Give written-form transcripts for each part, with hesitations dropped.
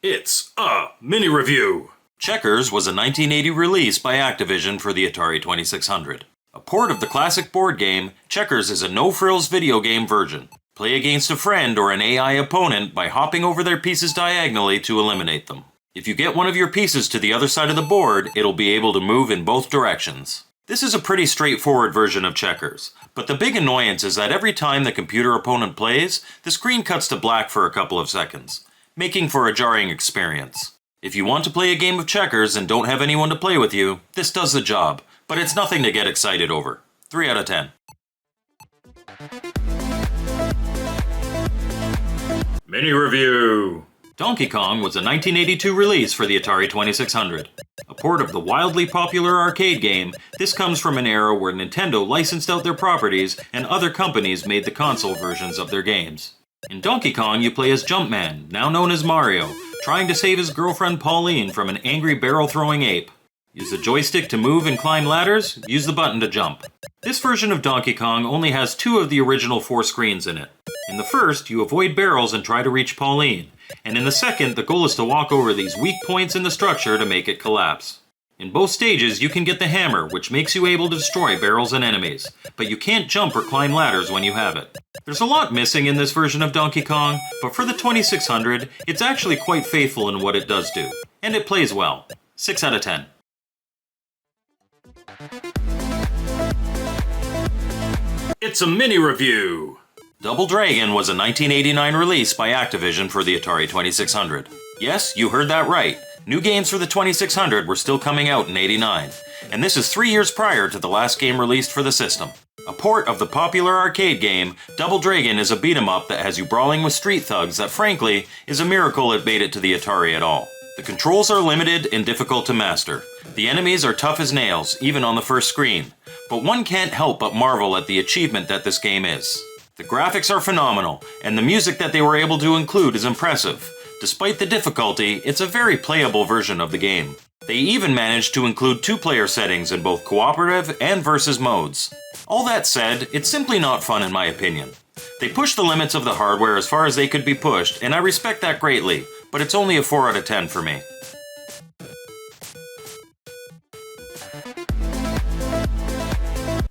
It's a mini review. Checkers was a 1980 release by Activision for the Atari 2600. A port of the classic board game, Checkers is a no-frills video game version. Play against a friend or an AI opponent by hopping over their pieces diagonally to eliminate them. If you get one of your pieces to the other side of the board, it'll be able to move in both directions. This is a pretty straightforward version of Checkers, but the big annoyance is that every time the computer opponent plays, the screen cuts to black for a couple of seconds, making for a jarring experience. If you want to play a game of checkers and don't have anyone to play with you, this does the job, but it's nothing to get excited over. 3 out of 10. Mini review. Donkey Kong was a 1982 release for the Atari 2600. A port of the wildly popular arcade game, this comes from an era where Nintendo licensed out their properties and other companies made the console versions of their games. In Donkey Kong, you play as Jumpman, now known as Mario, trying to save his girlfriend Pauline from an angry barrel-throwing ape. Use the joystick to move and climb ladders, use the button to jump. This version of Donkey Kong only has 2 of the original 4 screens in it. In the first, you avoid barrels and try to reach Pauline, and in the second, the goal is to walk over these weak points in the structure to make it collapse. In both stages, you can get the hammer, which makes you able to destroy barrels and enemies, but you can't jump or climb ladders when you have it. There's a lot missing in this version of Donkey Kong, but for the 2600, it's actually quite faithful in what it does do, and it plays well. 6 out of 10. It's a mini review. Double Dragon was a 1989 release by Activision for the Atari 2600. Yes, you heard that right. New games for the 2600 were still coming out in '89, and this is 3 years prior to the last game released for the system. A port of the popular arcade game, Double Dragon is a beat-em-up that has you brawling with street thugs that frankly is a miracle it made it to the Atari at all. The controls are limited and difficult to master. The enemies are tough as nails, even on the first screen, but one can't help but marvel at the achievement that this game is. The graphics are phenomenal, and the music that they were able to include is impressive. Despite the difficulty, it's a very playable version of the game. They even managed to include 2-player settings in both cooperative and versus modes. All that said, it's simply not fun in my opinion. They pushed the limits of the hardware as far as they could be pushed, and I respect that greatly, but it's only a 4 out of 10 for me.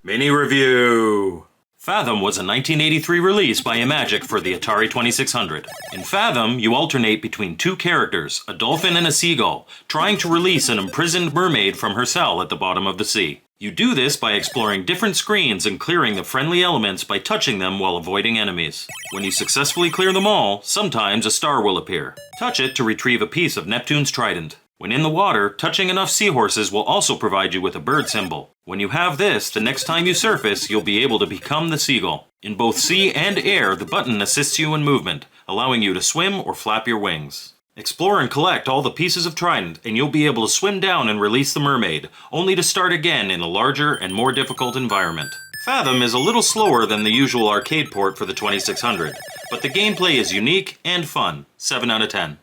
Mini review. Fathom was a 1983 release by Imagic for the Atari 2600. In Fathom, you alternate between 2 characters, a dolphin and a seagull, trying to release an imprisoned mermaid from her cell at the bottom of the sea. You do this by exploring different screens and clearing the friendly elements by touching them while avoiding enemies. When you successfully clear them all, sometimes a star will appear. Touch it to retrieve a piece of Neptune's trident. When in the water, touching enough seahorses will also provide you with a bird symbol. When you have this, the next time you surface, you'll be able to become the seagull. In both sea and air, the button assists you in movement, allowing you to swim or flap your wings. Explore and collect all the pieces of trident, and you'll be able to swim down and release the mermaid, only to start again in a larger and more difficult environment. Fathom is a little slower than the usual arcade port for the 2600, but the gameplay is unique and fun. 7 out of 10.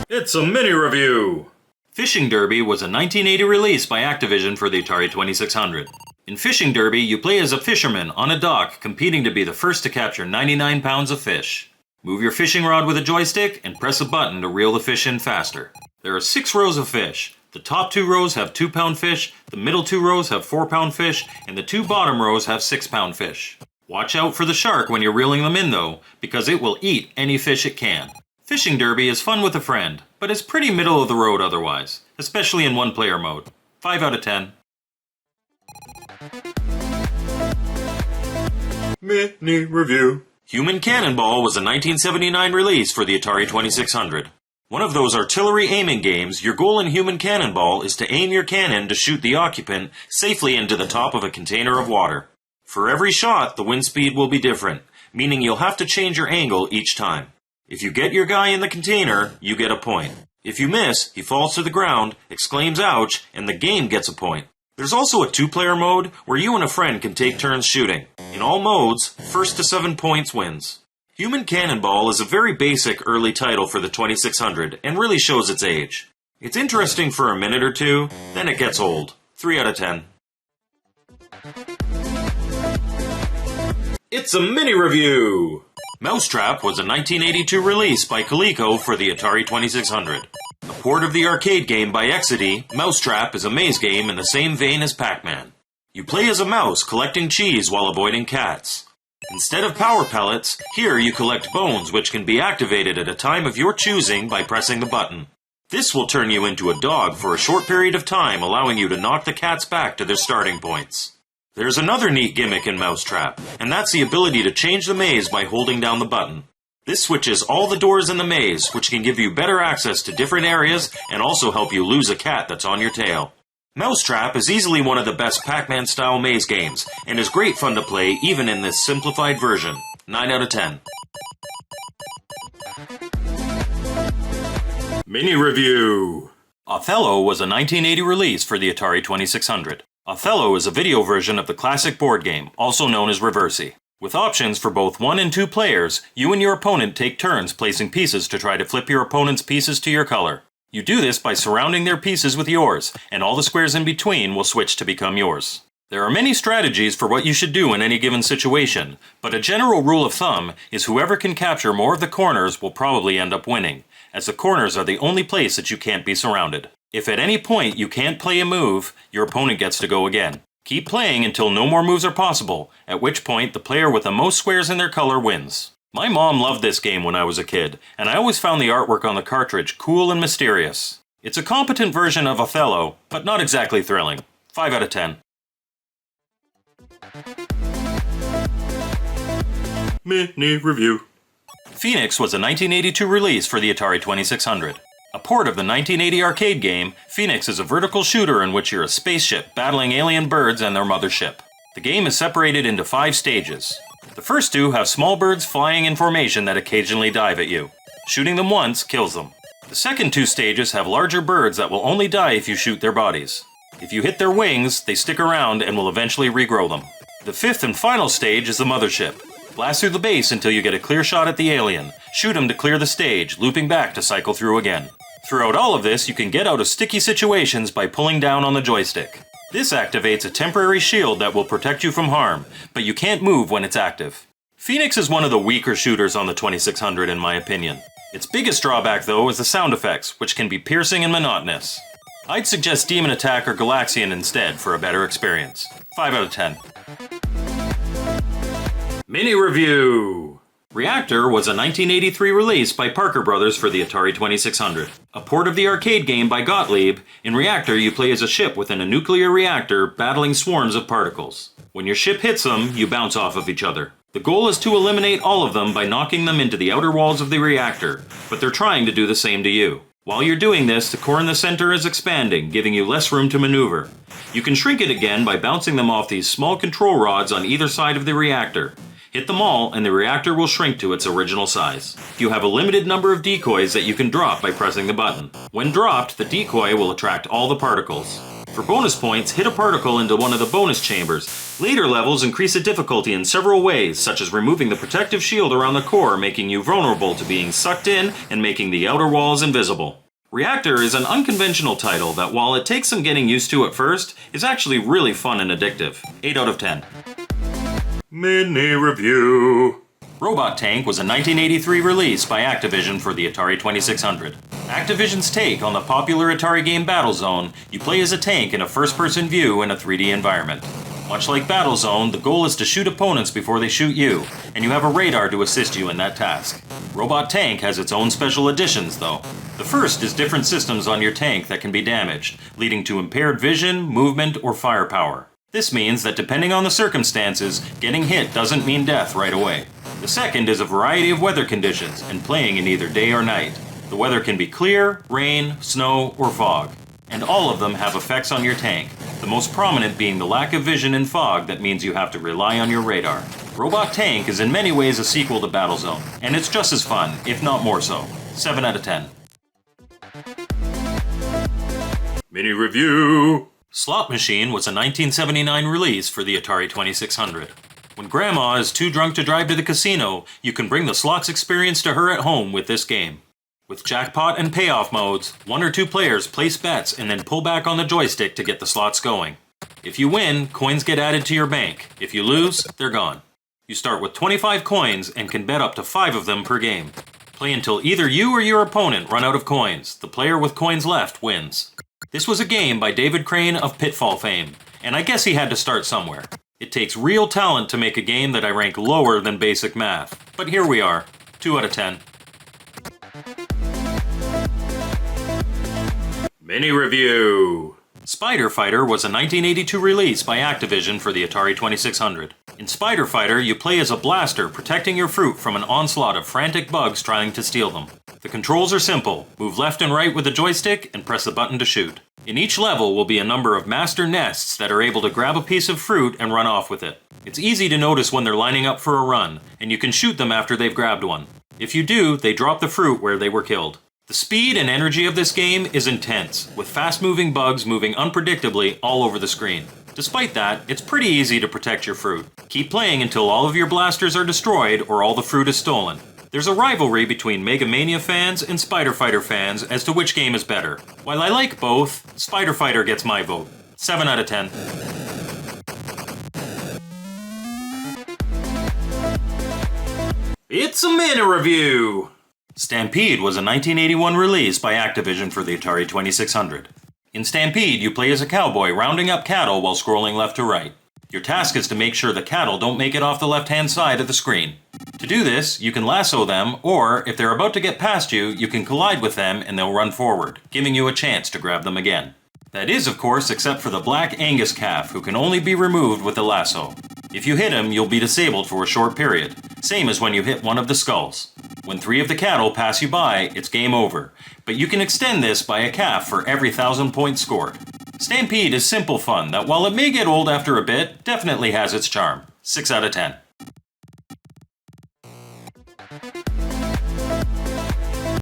It's a mini review. Fishing Derby was a 1980 release by Activision for the Atari 2600. In Fishing Derby, you play as a fisherman on a dock competing to be the first to capture 99 pounds of fish. Move your fishing rod with a joystick and press a button to reel the fish in faster. There are 6 rows of fish. The top 2 rows have 2-pound fish, the middle 2 rows have 4-pound fish, and the 2 bottom rows have 6-pound fish. Watch out for the shark when you're reeling them in though, because it will eat any fish it can. Fishing Derby is fun with a friend, but is pretty middle of the road otherwise, especially in 1-player mode. 5 out of 10. Mini review. Human Cannonball was a 1979 release for the Atari 2600. One of those artillery aiming games, your goal in Human Cannonball is to aim your cannon to shoot the occupant safely into the top of a container of water. For every shot, the wind speed will be different, meaning you'll have to change your angle each time. If you get your guy in the container, you get a point. If you miss, he falls to the ground, exclaims ouch, and the game gets a point. There's also a 2-player mode where you and a friend can take turns shooting. In all modes, first to 7 points wins. Human Cannonball is a very basic early title for the 2600 and really shows its age. It's interesting for a minute or two, then it gets old. 3 out of 10. It's a mini review! Mousetrap was a 1982 release by Coleco for the Atari 2600. A port of the arcade game by Exidy, Mousetrap is a maze game in the same vein as Pac-Man. You play as a mouse collecting cheese while avoiding cats. Instead of power pellets, here you collect bones which can be activated at a time of your choosing by pressing the button. This will turn you into a dog for a short period of time, allowing you to knock the cats back to their starting points. There's another neat gimmick in Mousetrap, and that's the ability to change the maze by holding down the button. This switches all the doors in the maze, which can give you better access to different areas and also help you lose a cat that's on your tail. Mousetrap is easily one of the best Pac-Man style maze games, and is great fun to play even in this simplified version. 9 out of 10. Mini Review. Othello was a 1980 release for the Atari 2600. Othello is a video version of the classic board game, also known as Reversi. With options for both 1 and 2 players, you and your opponent take turns placing pieces to try to flip your opponent's pieces to your color. You do this by surrounding their pieces with yours, and all the squares in between will switch to become yours. There are many strategies for what you should do in any given situation, but a general rule of thumb is whoever can capture more of the corners will probably end up winning, as the corners are the only place that you can't be surrounded. If at any point you can't play a move, your opponent gets to go again. Keep playing until no more moves are possible, at which point the player with the most squares in their color wins. My mom loved this game when I was a kid, and I always found the artwork on the cartridge cool and mysterious. It's a competent version of Othello, but not exactly thrilling. 5 out of 10. Mini Review. Phoenix was a 1982 release for the Atari 2600. A port of the 1980 arcade game, Phoenix is a vertical shooter in which you're a spaceship battling alien birds and their mothership. The game is separated into 5 stages. The first 2 have small birds flying in formation that occasionally dive at you. Shooting them once kills them. The second 2 stages have larger birds that will only die if you shoot their bodies. If you hit their wings, they stick around and will eventually regrow them. The 5th and final stage is the mothership. Blast through the base until you get a clear shot at the alien. Shoot him to clear the stage, looping back to cycle through again. Throughout all of this, you can get out of sticky situations by pulling down on the joystick. This activates a temporary shield that will protect you from harm, but you can't move when it's active. Phoenix is one of the weaker shooters on the 2600 in my opinion. Its biggest drawback though is the sound effects, which can be piercing and monotonous. I'd suggest Demon Attack or Galaxian instead for a better experience. 5 out of 10. Mini Review. Reactor was a 1983 release by Parker Brothers for the Atari 2600. A port of the arcade game by Gottlieb, in Reactor you play as a ship within a nuclear reactor battling swarms of particles. When your ship hits them, you bounce off of each other. The goal is to eliminate all of them by knocking them into the outer walls of the reactor, but they're trying to do the same to you. While you're doing this, the core in the center is expanding, giving you less room to maneuver. You can shrink it again by bouncing them off these small control rods on either side of the reactor. Hit them all, and the reactor will shrink to its original size. You have a limited number of decoys that you can drop by pressing the button. When dropped, the decoy will attract all the particles. For bonus points, hit a particle into one of the bonus chambers. Later levels increase the difficulty in several ways, such as removing the protective shield around the core, making you vulnerable to being sucked in and making the outer walls invisible. Reactor is an unconventional title that, while it takes some getting used to at first, is actually really fun and addictive. 8 out of 10. Mini Review. Robot Tank was a 1983 release by Activision for the Atari 2600. Activision's take on the popular Atari game Battlezone, you play as a tank in a first-person view in a 3D environment. Much like Battlezone, the goal is to shoot opponents before they shoot you, and you have a radar to assist you in that task. Robot Tank has its own special additions, though. The first is different systems on your tank that can be damaged, leading to impaired vision, movement, or firepower. This means that depending on the circumstances, getting hit doesn't mean death right away. The second is a variety of weather conditions and playing in either day or night. The weather can be clear, rain, snow, or fog. And all of them have effects on your tank, the most prominent being the lack of vision in fog that means you have to rely on your radar. Robot Tank is in many ways a sequel to Battlezone, and it's just as fun, if not more so. 7 out of 10. Mini Review. Slot Machine was a 1979 release for the Atari 2600. When Grandma is too drunk to drive to the casino, you can bring the slots experience to her at home with this game. With jackpot and payoff modes, 1 or 2 players place bets and then pull back on the joystick to get the slots going. If you win, coins get added to your bank. If you lose, they're gone. You start with 25 coins and can bet up to 5 of them per game. Play until either you or your opponent run out of coins. The player with coins left wins. This was a game by David Crane of Pitfall fame, and I guess he had to start somewhere. It takes real talent to make a game that I rank lower than basic math. But here we are, 2 out of 10. Mini Review! Spider Fighter was a 1982 release by Activision for the Atari 2600. In Spider Fighter, you play as a blaster protecting your fruit from an onslaught of frantic bugs trying to steal them. The controls are simple. Move left and right with the joystick and press the button to shoot. In each level will be a number of master nests that are able to grab a piece of fruit and run off with it. It's easy to notice when they're lining up for a run, and you can shoot them after they've grabbed one. If you do, they drop the fruit where they were killed. The speed and energy of this game is intense, with fast-moving bugs moving unpredictably all over the screen. Despite that, it's pretty easy to protect your fruit. Keep playing until all of your blasters are destroyed or all the fruit is stolen. There's a rivalry between Mega Mania fans and Spider Fighter fans as to which game is better. While I like both, Spider Fighter gets my vote. 7 out of 10. It's a Mini Review! Stampede was a 1981 release by Activision for the Atari 2600. In Stampede, you play as a cowboy rounding up cattle while scrolling left to right. Your task is to make sure the cattle don't make it off the left-hand side of the screen. To do this, you can lasso them, or if they're about to get past you, you can collide with them and they'll run forward, giving you a chance to grab them again. That is, of course, except for the Black Angus calf, who can only be removed with a lasso. If you hit him, you'll be disabled for a short period, same as when you hit one of the skulls. When 3 of the cattle pass you by, it's game over, but you can extend this by a calf for every 1,000 points scored. Stampede is simple fun that, while it may get old after a bit, definitely has its charm. 6 out of 10.